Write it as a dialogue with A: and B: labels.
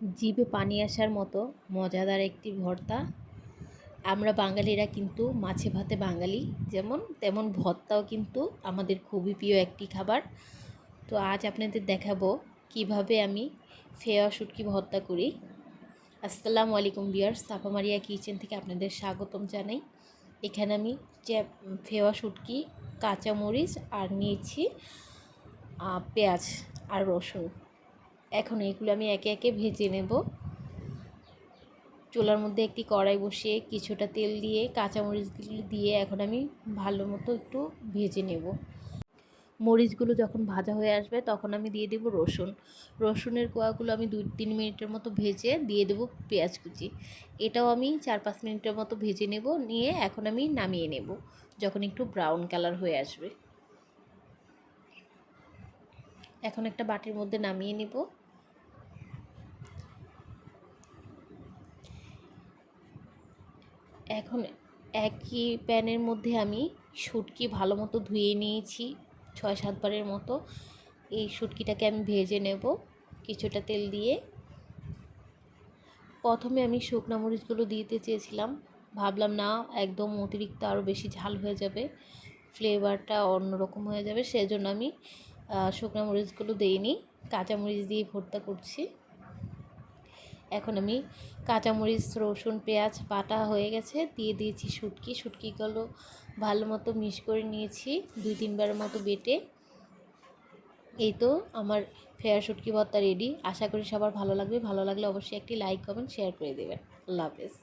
A: জিভে পানি আসার মতো মজাদার একটি ভর্তা। আমরা বাঙালিরা কিন্তু মাছে ভাতে বাঙালি, যেমন তেমন ভর্তাও কিন্তু আমাদের খুবই প্রিয় একটি খাবার। তো আজ আপনাদের দেখাবো কিভাবে আমি ফেওয়া শুটকি ভর্তা করি। আসসালামু আলাইকুম ভিউয়ার্স, সাফা মারিয়া কিচেন থেকে আপনাদের স্বাগতম জানাই। এখানে আমি ফেওয়া শুটকি, কাঁচামরিচ আর নিয়েছি পেঁয়াজ আর রসুন। এখন এগুলো আমি একে একে ভেজে নেব। চুলার মধ্যে একটি কড়াই বসিয়ে কিছুটা তেল দিয়ে কাঁচামরিচগুলো দিয়ে এখন আমি ভালো মতো একটু ভেজে নেব। মরিচগুলো যখন ভাজা হয়ে আসবে তখন আমি দিয়ে দেব রসুন। রসুনের কোয়াগুলো আমি 2-3 মিনিটের মতো ভেজে দিয়ে দেব পেঁয়াজ কুচি। এটাও আমি 4-5 মিনিটের মতো ভেজে নেব। নিয়ে এখন আমি নামিয়ে নেব যখন একটু ব্রাউন কালার হয়ে আসবে। এখন একটা বাটির মধ্যে নামিয়ে নেব। এখন একই প্যানের মধ্যে আমি শুটকি ভালো মতো ধুয়ে নিয়েছি 6-7 বারের মতো। এই শুটকিটাকে আমি ভেজে নেব কিছুটা তেল দিয়ে। প্রথমে আমি শুকনো মরিচগুলো দিতে চেয়েছিলাম, ভাবলাম না একদম অতিরিক্ত আরও বেশি ঝাল হয়ে যাবে, ফ্লেভারটা অন্যরকম হয়ে যাবে, সেজন্য আমি শুকনো মরিচগুলো দিইনি, কাঁচামরিচ দিয়ে ভর্তা করছি। এখন আমি কাঁচামরিচ, রসুন, পেঁয়াজ বাটা হয়ে গেছে, দিয়ে দিয়েছি শুটকিগুলো ভালো মতো মিক্স করে নিয়েছি 2-3 বারের মতো বেটে। এই তো আমার ফেয়ার শুটকি ভর্তা রেডি। আশা করি সবার ভালো লাগবে। ভালো লাগলে অবশ্যই একটি লাইক, কমেন্ট, শেয়ার করে দেবেন। আল্লাহ হাফেজ।